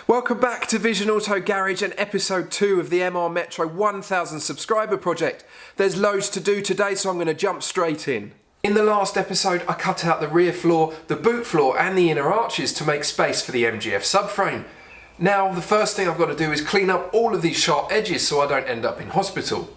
Welcome back to Vision Auto Garage and episode 2 of the MR Metro 1000 subscriber project. There's loads to do today, so I'm going to jump straight in. In the last episode, I cut out the rear floor, the boot floor and the inner arches to make space for the MGF subframe. Now, the first thing I've got to do is clean up all of these sharp edges so I don't end up in hospital.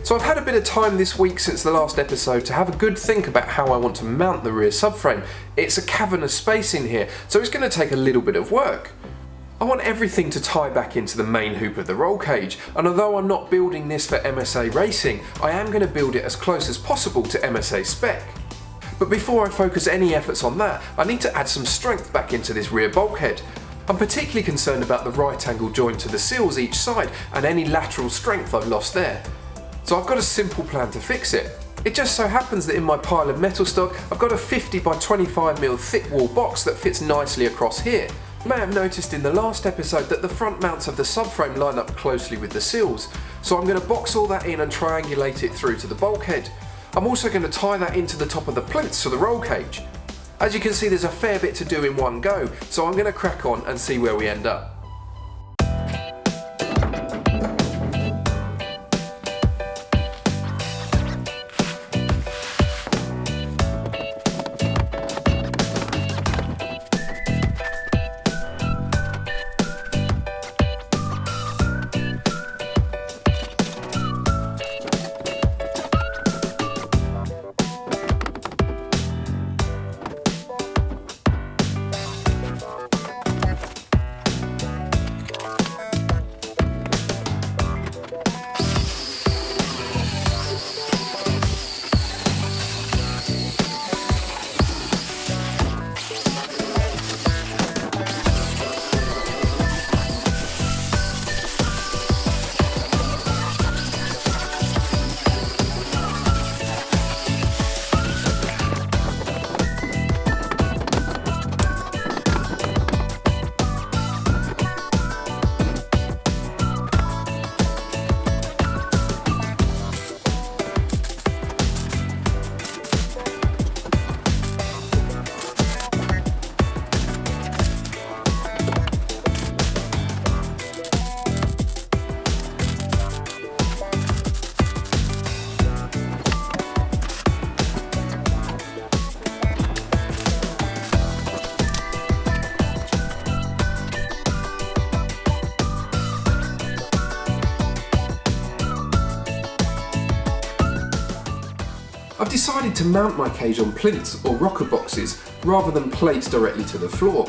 So I've had a bit of time this week since the last episode to have a good think about how I want to mount the rear subframe. It's a cavernous space in here, so it's going to take a little bit of work. I want everything to tie back into the main hoop of the roll cage, and although I'm not building this for MSA racing, I am going to build it as close as possible to MSA spec. But before I focus any efforts on that, I need to add some strength back into this rear bulkhead. I'm particularly concerned about the right angle joint to the seals each side and any lateral strength I've lost there. So I've got a simple plan to fix it. It just so happens that in my pile of metal stock, I've got a 50 by 25mm thick wall box that fits nicely across here. You may have noticed in the last episode that the front mounts of the subframe line up closely with the seals. So I'm going to box all that in and triangulate it through to the bulkhead. I'm also going to tie that into the top of the plinths for the roll cage. As you can see, there's a fair bit to do in one go, so I'm going to crack on and see where we end up. I've decided to mount my cage on plinths or rocker boxes rather than plates directly to the floor.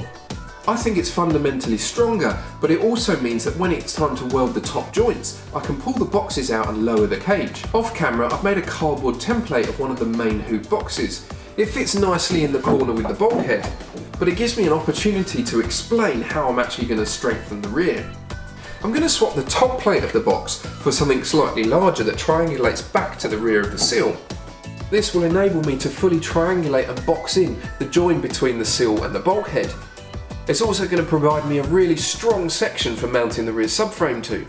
I think it's fundamentally stronger, but it also means that when it's time to weld the top joints, I can pull the boxes out and lower the cage. Off camera, I've made a cardboard template of one of the main hoop boxes. It fits nicely in the corner with the bulkhead, but it gives me an opportunity to explain how I'm actually going to strengthen the rear. I'm going to swap the top plate of the box for something slightly larger that triangulates back to the rear of the seal. This will enable me to fully triangulate and box in the join between the seal and the bulkhead. It's also going to provide me a really strong section for mounting the rear subframe to.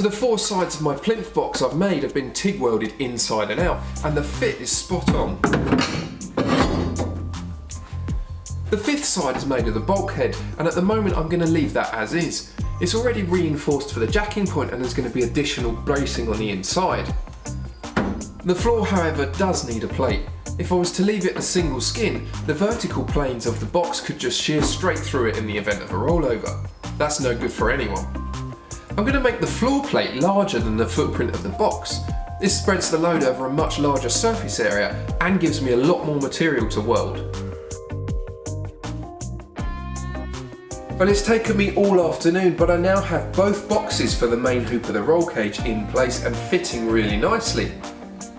So the 4 sides of my plinth box I've made have been TIG welded inside and out, and the fit is spot on. The 5th side is made of the bulkhead, and at the moment I'm going to leave that as is. It's already reinforced for the jacking point and there's going to be additional bracing on the inside. The floor, however, does need a plate. If I was to leave it a single skin, the vertical planes of the box could just shear straight through it in the event of a rollover. That's no good for anyone. I'm going to make the floor plate larger than the footprint of the box. This spreads the load over a much larger surface area and gives me a lot more material to weld. Well, it's taken me all afternoon, but I now have both boxes for the main hoop of the roll cage in place and fitting really nicely.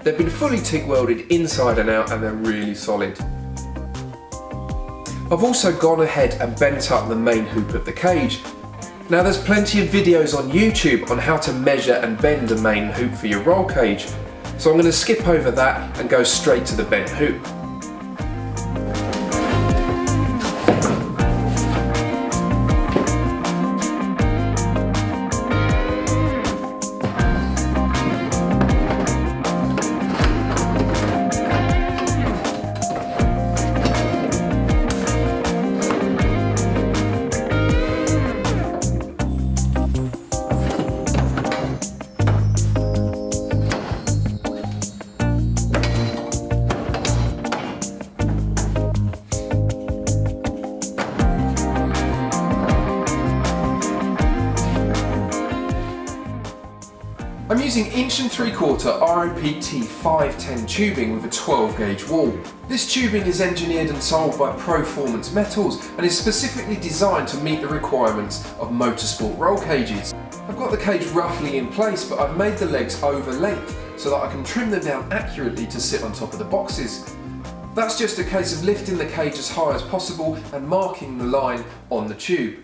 They've been fully TIG welded inside and out and they're really solid. I've also gone ahead and bent up the main hoop of the cage. Now there's plenty of videos on YouTube on how to measure and bend a main hoop for your roll cage, so I'm going to skip over that and go straight to the bent hoop. I'm using 1 3/4 ROPT 510 tubing with a 12 gauge wall. This tubing is engineered and sold by Proformance Metals and is specifically designed to meet the requirements of motorsport roll cages. I've got the cage roughly in place, but I've made the legs over length so that I can trim them down accurately to sit on top of the boxes. That's just a case of lifting the cage as high as possible and marking the line on the tube.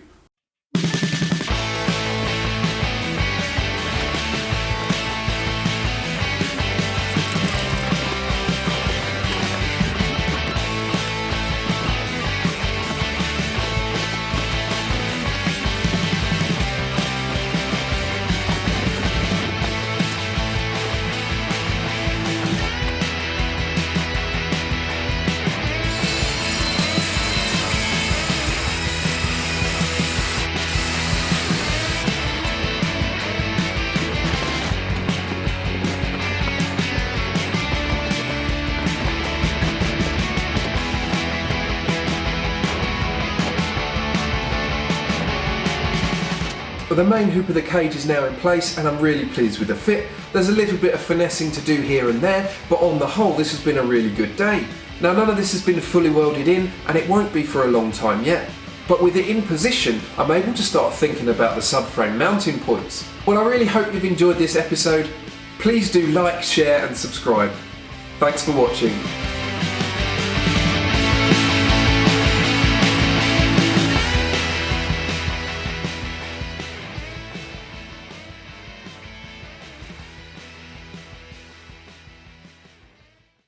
But the main hoop of the cage is now in place and I'm really pleased with the fit. There's a little bit of finessing to do here and there, but on the whole this has been a really good day. Now none of this has been fully welded in and it won't be for a long time yet. But with it in position, I'm able to start thinking about the subframe mounting points. Well, I really hope you've enjoyed this episode. Please do like, share and subscribe. Thanks for watching.